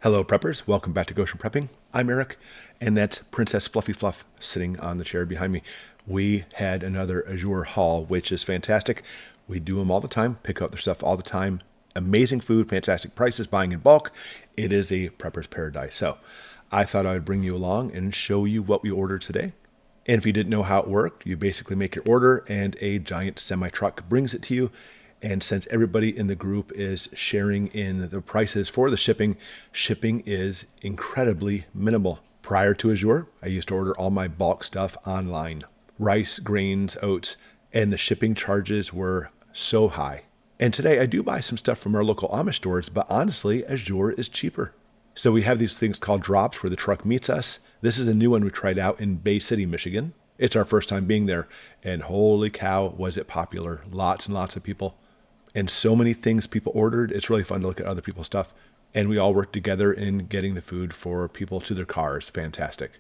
Hello preppers, welcome back to Goshen Prepping. I'm Eric, and that's Princess Fluffy Fluff sitting on the chair behind me. We had another Azure haul, which is fantastic. We do them all the time, pick up their stuff all the time. Amazing food, fantastic prices, buying in bulk. It is a prepper's paradise. So I thought I would bring you along and show you what we ordered today. And if you didn't know how it worked, you basically make your order and a giant semi-truck brings it to you. And since everybody in the group is sharing in the prices for the shipping, shipping is incredibly minimal. Prior to Azure, I used to order all my bulk stuff online. Rice, grains, oats, and the shipping charges were so high. And today I do buy some stuff from our local Amish stores, but honestly, Azure is cheaper. So we have these things called drops where the truck meets us. This is a new one we tried out in Bay City, Michigan. It's our first time being there, and holy cow, was it popular. Lots and lots of people. And so many things people ordered. It's really fun to look at other people's stuff. And we all worked together in getting the food for people to their cars. Fantastic.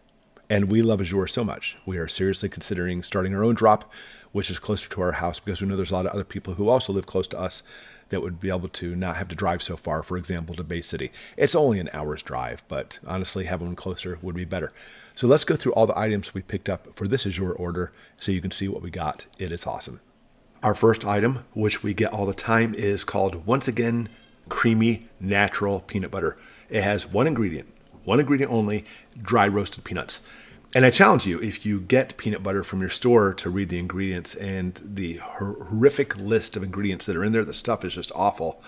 And we love Azure so much. We are seriously considering starting our own drop, which is closer to our house because we know there's a lot of other people who also live close to us that would be able to not have to drive so far, for example, to Bay City. It's only an hour's drive, but honestly, having one closer would be better. So let's go through all the items we picked up for this Azure order so you can see what we got. It is awesome. Our first item, which we get all the time, is called, once again, creamy natural peanut butter. It has one ingredient only, dry roasted peanuts. And I challenge you, if you get peanut butter from your store, to read the ingredients and the horrific list of ingredients that are in there. The stuff is just awful.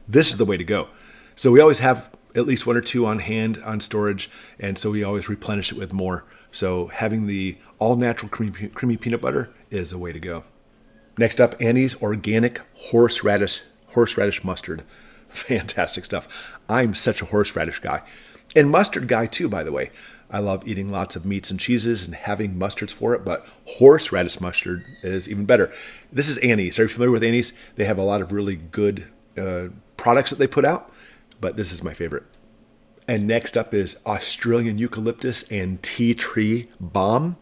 This is the way to go. So we always have at least one or two on hand on storage, and so we always replenish it with more. So having the all natural creamy peanut butter is the way to go. Next up, Annie's organic horseradish mustard. Fantastic stuff. I'm such a horseradish guy. And mustard guy too, by the way. I love eating lots of meats and cheeses and having mustards for it, but horseradish mustard is even better. This is Annie's. Are you familiar with Annie's? They have a lot of really good products that they put out, but this is my favorite. And next up is Australian eucalyptus and tea tree balm.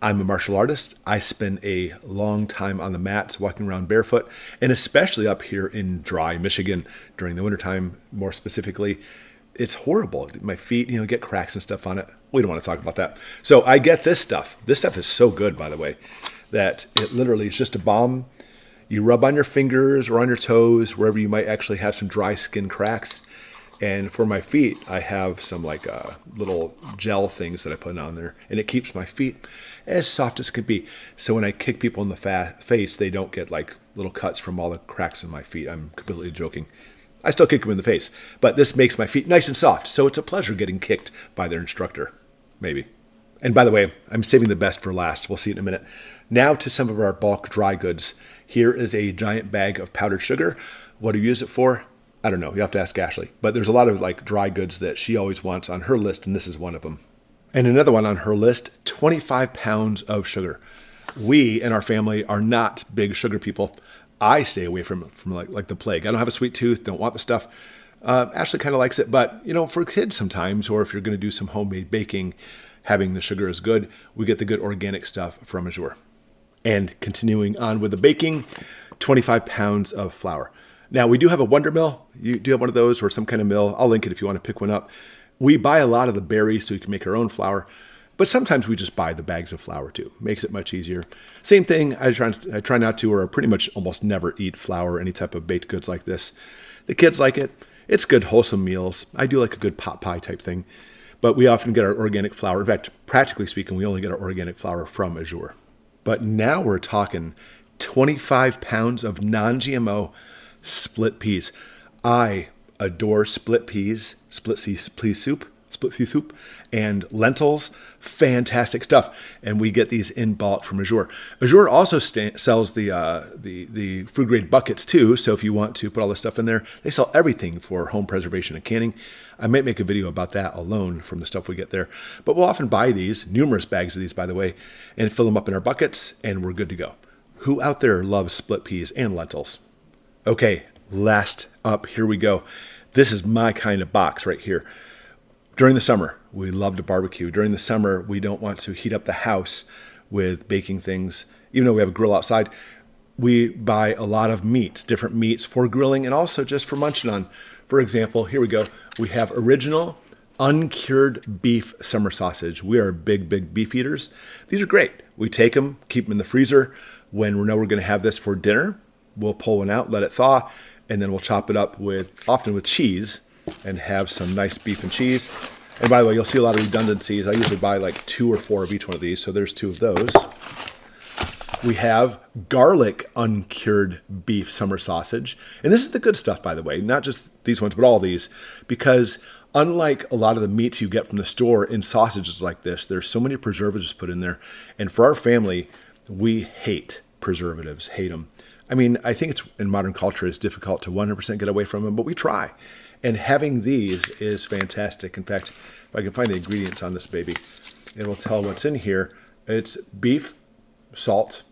I'm a martial artist. I spend a long time on the mats walking around barefoot, and especially up here in dry Michigan during the wintertime, more specifically. It's horrible. My feet, get cracks and stuff on it. We don't want to talk about that. So I get this stuff. This stuff is so good, by the way, that it literally is just a balm. You rub on your fingers or on your toes, wherever you might actually have some dry skin cracks. And for my feet, I have some little gel things that I put on there, and it keeps my feet as soft as could be. So when I kick people in the face, they don't get little cuts from all the cracks in my feet. I'm completely joking. I still kick them in the face, but this makes my feet nice and soft. So it's a pleasure getting kicked by their instructor, maybe. And by the way, I'm saving the best for last. We'll see it in a minute. Now to some of our bulk dry goods. Here is a giant bag of powdered sugar. What do you use it for? I don't know. You have to ask Ashley. But there's a lot of dry goods that she always wants on her list, and this is one of them. And another one on her list, 25 pounds of sugar. We in our family are not big sugar people. I stay away from like the plague. I don't have a sweet tooth, don't want the stuff. Ashley kind of likes it, but for kids sometimes, or if you're going to do some homemade baking, having the sugar is good. We get the good organic stuff from Azure. And continuing on with the baking, 25 pounds of flour. Now, we do have a WonderMill. You do have one of those or some kind of mill. I'll link it if you want to pick one up. We buy a lot of the berries so we can make our own flour, but sometimes we just buy the bags of flour too. Makes it much easier. Same thing, I try not to, or pretty much almost never eat flour or any type of baked goods like this. The kids like it. It's good, wholesome meals. I do like a good pot pie type thing, but we often get our organic flour. In fact, practically speaking, we only get our organic flour from Azure. But now we're talking 25 pounds of non-GMO split peas. I adore split peas, split pea soup, and lentils. Fantastic stuff. And we get these in bulk from Azure. Azure also sells the food grade buckets too. So if you want to put all this stuff in there, they sell everything for home preservation and canning. I might make a video about that alone from the stuff we get there. But we'll often buy these, numerous bags of these, by the way, and fill them up in our buckets, and we're good to go. Who out there loves split peas and lentils? Okay, last up, here we go. This is my kind of box right here. During the summer, we love to barbecue. During the summer, we don't want to heat up the house with baking things. Even though we have a grill outside, we buy a lot of meats, different meats for grilling and also just for munching on. For example, here we go. We have original uncured beef summer sausage. We are big, big beef eaters. These are great. We take them, keep them in the freezer. When we know we're going to have this for dinner, we'll pull one out, let it thaw, and then we'll chop it up often with cheese and have some nice beef and cheese. And by the way, you'll see a lot of redundancies. I usually buy like 2 or 4 of each one of these. So there's 2 of those. We have garlic uncured beef summer sausage. And this is the good stuff, by the way, not just these ones, but all these, because unlike a lot of the meats you get from the store in sausages like this, there's so many preservatives put in there. And for our family, we hate preservatives, hate them. I mean, I think it's in modern culture, it's difficult to 100% get away from them, but we try. And having these is fantastic. In fact, if I can find the ingredients on this baby, it will tell what's in here. It's beef, salt,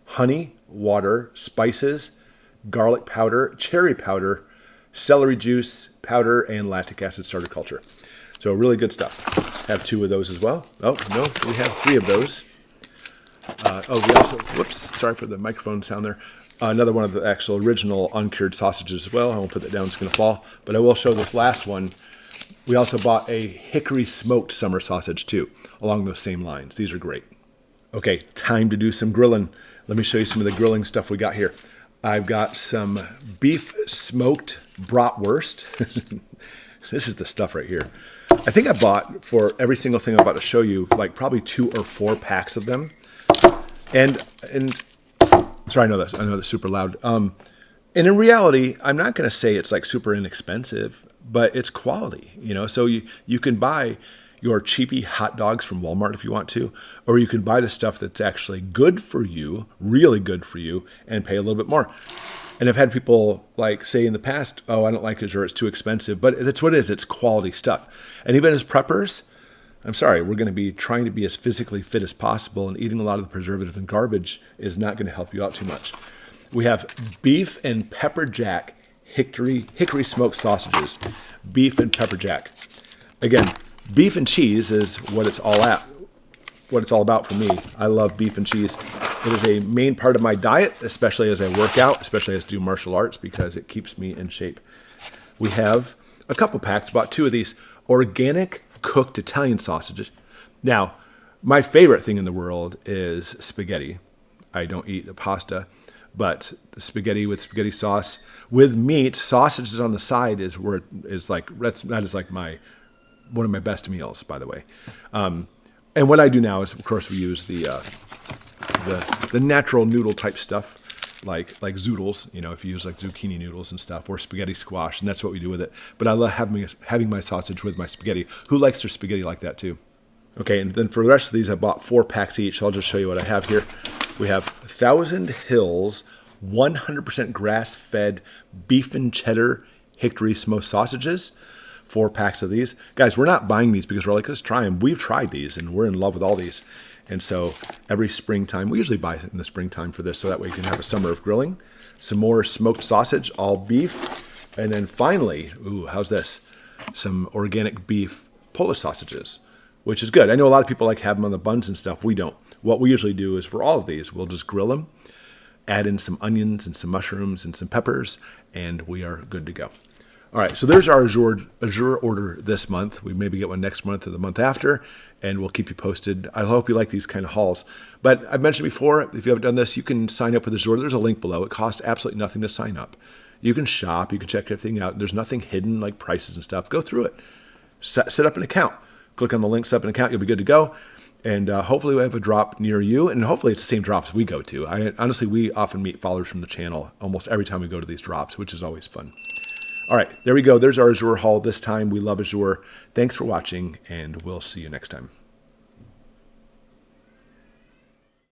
honey, water, spices, garlic powder, cherry powder, celery juice powder, and lactic acid starter culture. So really good stuff. Have 2 of those as well. Oh, no, we have 3 of those. We also, whoops, sorry for the microphone sound there. Another one of the actual original uncured sausages as well. I won't put that down, it's going to fall. But I will show this last one. We also bought a hickory smoked summer sausage too, along those same lines. These are great. Okay, time to do some grilling. Let me show you some of the grilling stuff we got here. I've got some beef smoked bratwurst. This is the stuff right here. I think I bought, for every single thing I'm about to show you, like probably 2 or 4 packs of them. And sorry, I know that's super loud. And in reality, I'm not going to say it's like super inexpensive, but it's quality, So you can buy your cheapy hot dogs from Walmart if you want to, or you can buy the stuff that's actually good for you, really good for you, and pay a little bit more. And I've had people like say in the past, oh, I don't like Azure, it's too expensive, but that's what it is. It's quality stuff. And even as preppers, I'm sorry, we're going to be trying to be as physically fit as possible, and eating a lot of the preservative and garbage is not going to help you out too much. We have beef and pepper jack hickory smoked sausages. Beef and pepper jack. Again, beef and cheese is what it's all about for me. I love beef and cheese. It is a main part of my diet, especially as I work out, especially as I do martial arts, because it keeps me in shape. We have a couple packs, bought 2 of these organic cooked Italian sausages. Now, my favorite thing in the world is spaghetti. I don't eat the pasta, but the spaghetti with spaghetti sauce with meat, sausages on the side is where that is like one of my best meals, by the way. And what I do now is, of course, we use the natural noodle type stuff, like zoodles, if you use like zucchini noodles and stuff, or spaghetti squash, and that's what we do with it. But I love having my sausage with my spaghetti. Who likes their spaghetti like that too? Okay, and then for the rest of these, I bought 4 packs each, so I'll just show you what I have here. We have Thousand Hills 100% grass-fed beef and cheddar hickory smoked sausages. 4 packs of these. Guys, we're not buying these because we're like, let's try them. We've tried these, and we're in love with all these. And so every springtime, we usually buy it in the springtime for this, so that way you can have a summer of grilling. Some more smoked sausage, all beef. And then finally, ooh, how's this? Some organic beef Polish sausages, which is good. I know a lot of people like have them on the buns and stuff. We don't. What we usually do is for all of these, we'll just grill them, add in some onions and some mushrooms and some peppers, and we are good to go. All right, so there's our Azure order this month. We maybe get one next month or the month after, and we'll keep you posted. I hope you like these kind of hauls. But I've mentioned before, if you haven't done this, you can sign up with Azure. There's a link below. It costs absolutely nothing to sign up. You can shop. You can check everything out. There's nothing hidden like prices and stuff. Go through it. Set up an account. Click on the link, set up an account. You'll be good to go. And hopefully we have a drop near you. And hopefully it's the same drops we go to. Honestly, we often meet followers from the channel almost every time we go to these drops, which is always fun. All right, there we go. There's our Azure haul this time. We love Azure. Thanks for watching, and we'll see you next time.